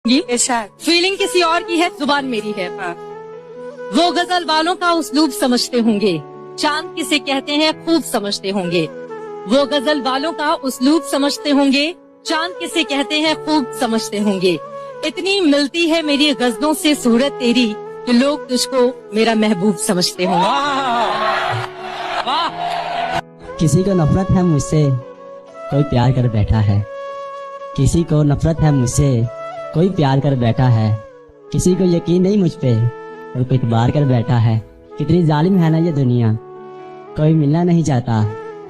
Feeling किसी और की है, जुबान मेरी है। वो गजल वालों का उसलूब समझते होंगे, चांद किसे कहते हैं खूब समझते होंगे। वो गजल वालों का उसलूब समझते होंगे, चांद किसे कहते हैं खूब समझते होंगे। इतनी मिलती है मेरी गजलों से सूरत तेरी कि लोग तुझको मेरा महबूब समझते होंगे। किसी को नफरत है मुझसे, कोई प्यार कर बैठा है। किसी को नफरत है मुझसे, कोई प्यार कर बैठा है। किसी को यकीन नहीं मुझ पे, कोई इतबार कर बैठा है। कितनी जालिम है ना ये दुनिया, कोई मिलना नहीं चाहता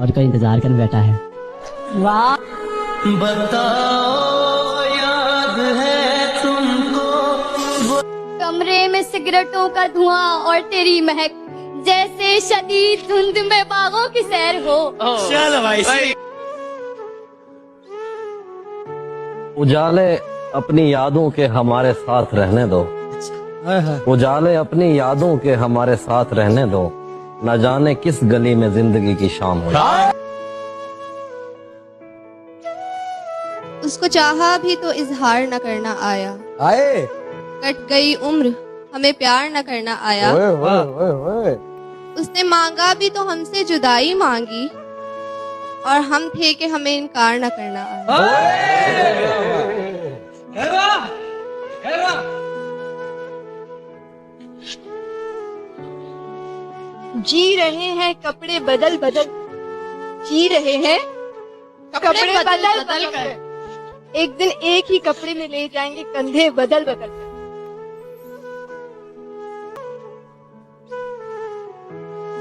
और कोई इंतजार कर बैठा है। वाह, बताओ याद है तुमको? कमरे में सिगरेटों का धुआं और तेरी महक, जैसे शदीद धुंध में बागों की सैर हो। चल भाई। उजाले अपनी यादों के हमारे साथ रहने दो, उजाले अपनी यादों के हमारे साथ रहने दो, न जाने किस गली में जिंदगी की शाम हो। उसको चाहा भी तो इजहार न करना आया, कट गई उम्र हमें प्यार न करना आया। उसने मांगा भी तो हमसे जुदाई मांगी, और हम थे कि हमें इनकार न करना आया। जी रहे हैं कपड़े बदल बदल, जी रहे हैं कपड़े बदल बदल कर। एक दिन एक ही कपड़े में ले जाएंगे कंधे बदल बदल कर।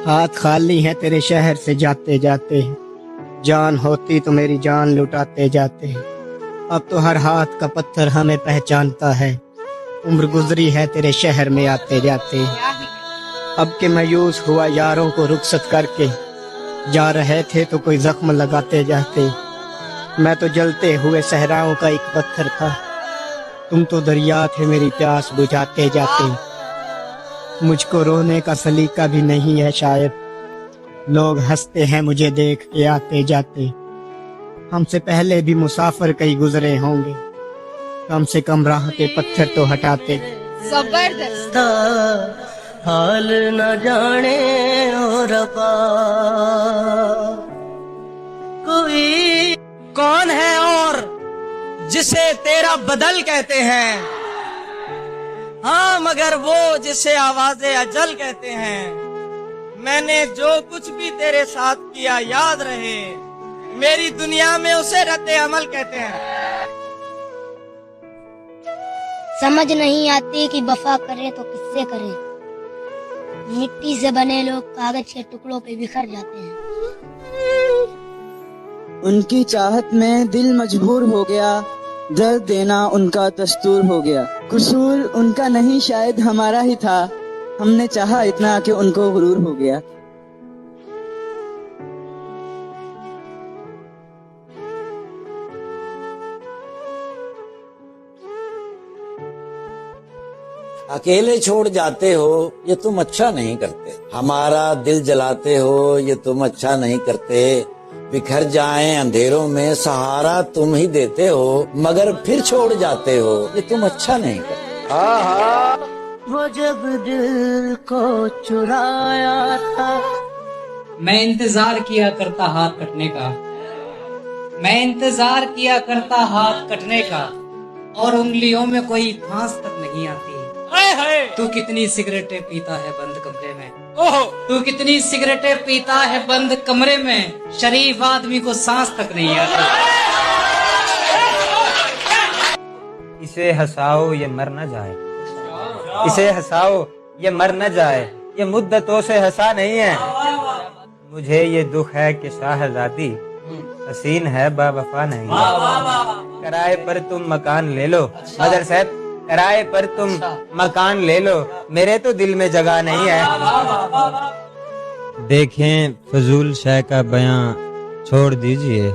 हाथ खाली है तेरे शहर से जाते जाते, जान होती तो मेरी जान लुटाते जाते। अब तो हर हाथ का पत्थर हमें पहचानता है, उम्र गुजरी है तेरे शहर में आते जाते। अब के मायूस हुआ यारों को रुखसत करके, जा रहे थे तो कोई जख्म लगाते जाते। मैं तो जलते हुए सहराओं का एक पत्थर था, तुम तो दरिया थे मेरी प्यास बुझाते जाते। मुझको रोने का सलीका भी नहीं है शायद, लोग हंसते हैं मुझे देख के आते जाते। हमसे पहले भी मुसाफिर कई गुजरे होंगे, कम से कम राह के पत्थर तो हटाते। जबरदस्त। हाल न जाने ओ रब्बा, कोई कौन है और जिसे तेरा बदल कहते हैं? हाँ, मगर वो जिसे आवाज़े अजल कहते हैं। मैंने जो कुछ भी तेरे साथ किया याद रहे, मेरी दुनिया में उसे रद्द अमल कहते हैं। समझ नहीं आती कि वफा करें तो किससे करें, मिट्टी से बने लोग कागज के टुकड़ों पे बिखर जाते हैं। उनकी चाहत में दिल मजबूर हो गया, दर्द देना उनका दस्तूर हो गया। कसूर उनका नहीं शायद हमारा ही था, हमने चाहा इतना कि उनको गुरूर हो गया। अकेले छोड़ जाते हो ये तुम अच्छा नहीं करते, हमारा दिल जलाते हो ये तुम अच्छा नहीं करते। बिखर जाएं अंधेरों में सहारा तुम ही देते हो, मगर फिर छोड़ जाते हो ये तुम अच्छा नहीं करते। वो जब दिल को चुराया था, मैं इंतजार किया करता हाथ कटने का, मैं इंतजार किया करता हाथ कटने का, और उंगलियों में कोई फांस तक नहीं आती। तू कितनी सिगरेटें पीता है बंद कमरे में, तू कितनी सिगरेटें पीता है बंद कमरे में, शरीफ आदमी को सांस तक नहीं आती। इसे हंसाओ ये मर न जाए, इसे हंसाओ ये मर न जाए, ये मुद्दतों से हंसा नहीं है। मुझे ये दुख है कि शाहजादी हसीन है बावफा नहीं। किराए पर तुम मकान ले लो, मदर साहब किराए पर तुम मकान ले लो, मेरे तो दिल में जगह नहीं है। देखें फजूल शय का बयां छोड़ दीजिए,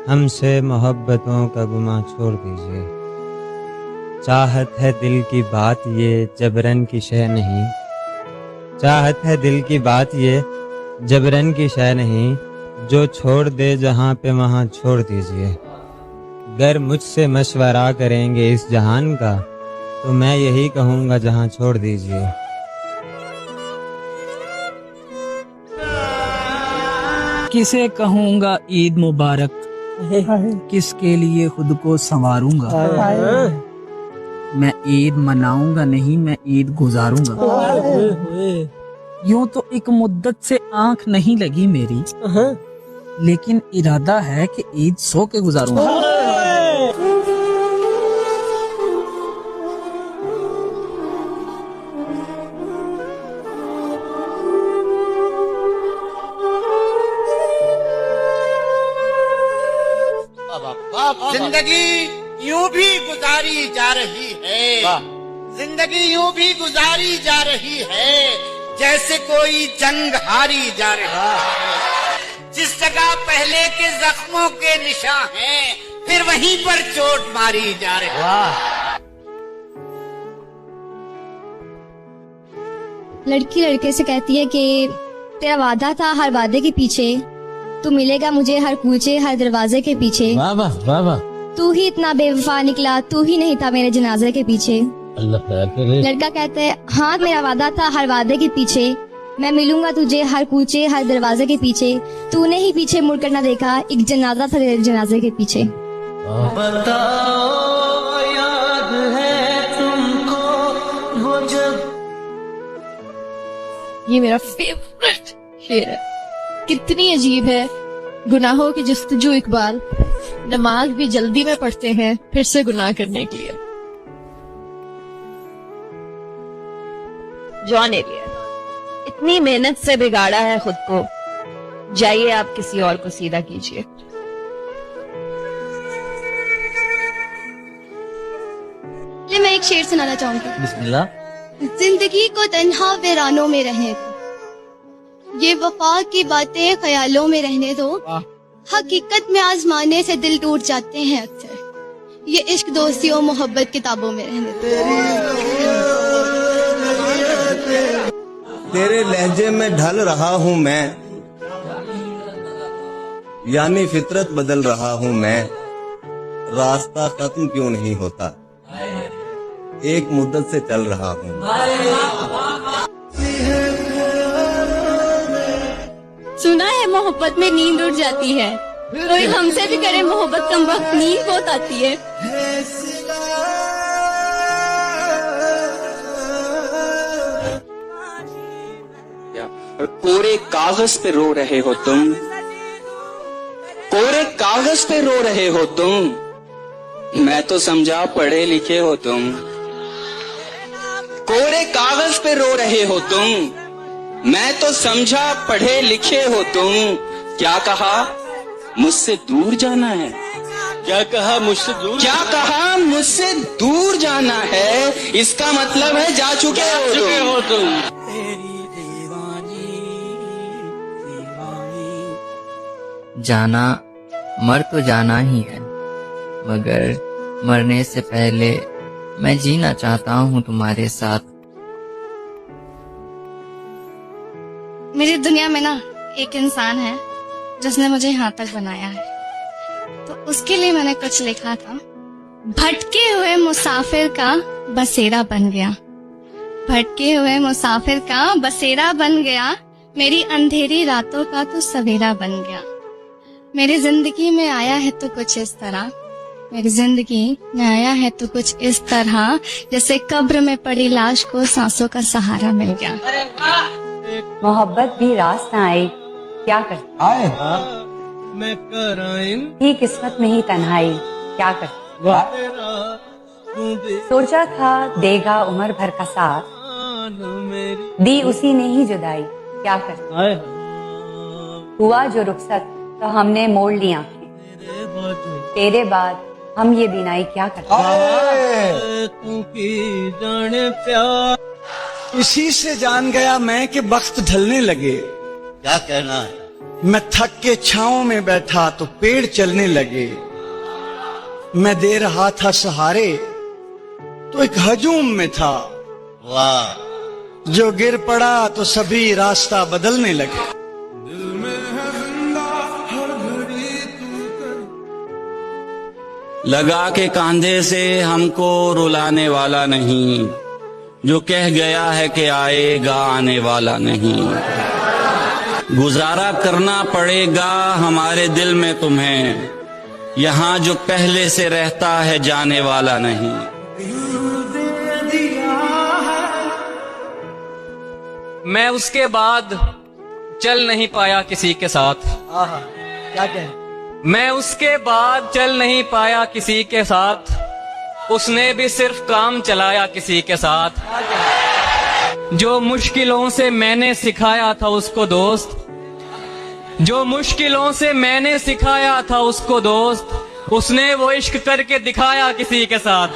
हमसे मोहब्बतों का गुमा छोड़ दीजिए। चाहत है दिल की बात ये जबरन की शय नहीं, चाहत है दिल की बात ये जबरन की शय नहीं। जो छोड़ दे जहाँ पे वहाँ छोड़ दीजिए, गर मुझसे मशवरा करेंगे इस जहान का, तो मैं यही कहूँगा जहां छोड़ दीजिए। किसे कहूँगा ईद मुबारक, किसके लिए खुद को संवारूंगा। मैं ईद मनाऊंगा नहीं, मैं ईद गुजारूंगा। यूं तो एक मुद्दत से आंख नहीं लगी मेरी, लेकिन इरादा है कि ईद सो के गुजारूंगा। जिंदगी यूं भी गुजारी जा रही है, जिंदगी यूं भी गुजारी जा रही है, जैसे कोई जंग हारी जा रही है। जिस जगह पहले के जख्मों के निशान हैं, फिर वहीं पर चोट मारी जा रही है। लड़की लड़के से कहती है कि तेरा वादा था हर वादे के पीछे, तू मिलेगा मुझे हर कूचे हर दरवाजे के पीछे। वाह वाह वाह वाह। तू ही इतना बेवफा निकला, तू ही नहीं था मेरे जनाजे के पीछे। अल्लाह खैर करे। लड़का कहता है हाँ मेरा वादा था हर वादे के पीछे, मैं मिलूंगा तुझे हर कूचे हर दरवाजे के पीछे, तूने ही पीछे मुड़कर ना देखा, एक जनाजा था तेरे जनाजे के पीछे। बताओ याद है तुमको वो जब। ये मेरा फेवरेट शेर है। कितनी अजीब है गुनाहों की जस्तजू इकबाल, नमाज भी जल्दी में पढ़ते हैं फिर से गुनाह करने के लिए। जॉन एलियट, इतनी मेहनत से बिगाड़ा है खुद को, जाइए आप किसी और को सीधा कीजिए। मैं एक शेर सुनाना चाहूंगी। बिस्मिल्लाह। जिंदगी को तन्हा वीरानों में रहने दो, ये वफा की बातें ख्यालों में रहने दो, हकीकत में आजमाने से दिल टूट जाते हैं अक्सर, ये इश्क दोस्ती और मोहब्बत किताबों में रहने दो। तेरे लहजे में ढल रहा हूँ मैं, यानी फितरत बदल रहा हूँ मैं, रास्ता खत्म क्यों नहीं होता, एक मुद्दत से चल रहा हूँ। सुना है मोहब्बत में नींद उड़ जाती है, कोई हमसे भी करे मोहब्बत कम वक्त नींद बहुत आती है। कोरे कागज पे रो रहे हो तुम, कोरे कागज पे रो रहे हो तुम, मैं तो समझा पढ़े लिखे हो तुम। कोरे कागज पे रो रहे हो तुम, मैं तो समझा पढ़े लिखे हो तुम। क्या कहा मुझसे दूर जाना है, क्या कहा मुझसे दूर, क्या कहा मुझसे दूर जाना है, इसका मतलब है जा चुके हो तुम। जाना मर तो जाना ही है, मगर मरने से पहले मैं जीना चाहता हूँ तुम्हारे साथ। मेरी दुनिया में ना एक इंसान है जिसने मुझे यहाँ तक बनाया है, तो उसके लिए मैंने कुछ लिखा था। भटके हुए मुसाफिर का बसेरा बन गया, भटके हुए मुसाफिर का बसेरा बन गया, मेरी अंधेरी रातों का तो सवेरा बन गया। मेरी जिंदगी में आया है तो कुछ इस तरह, मेरी जिंदगी में आया है तो कुछ इस तरह, जैसे कब्र में पड़ी लाश को सांसों का सहारा मिल गया। मोहब्बत भी रास न आई, क्या करती आए मैं कराइन ही किस्मत में ही तन्हाई, क्या करती सोचा था देगा उम्र भर का साथ, दी उसी ने ही जुदाई, क्या करती हुआ जो रुखसत तो हमने मोड़ ली आंखें, तेरे बाद हम ये बिनाई क्या करते। इसी से जान गया मैं कि वक्त ढलने लगे। क्या कहना है? मैं थक के छांव में बैठा तो पेड़ चलने लगे, मैं दे रहा था सहारे तो एक हजूम में था, वाह, जो गिर पड़ा तो सभी रास्ता बदलने लगे। लगा के कांधे से हमको रुलाने वाला नहीं, जो कह गया है कि आएगा आने वाला नहीं। गुजारा करना पड़ेगा हमारे दिल में तुम्हें, यहाँ जो पहले से रहता है जाने वाला नहीं। मैं उसके बाद चल नहीं पाया किसी के साथ। क्या कहें? मैं उसके बाद चल नहीं पाया किसी के साथ, उसने भी सिर्फ काम चलाया किसी के साथ। जो मुश्किलों से मैंने सिखाया था उसको दोस्त, जो मुश्किलों से मैंने सिखाया था उसको दोस्त, उसने वो इश्क करके दिखाया किसी के साथ।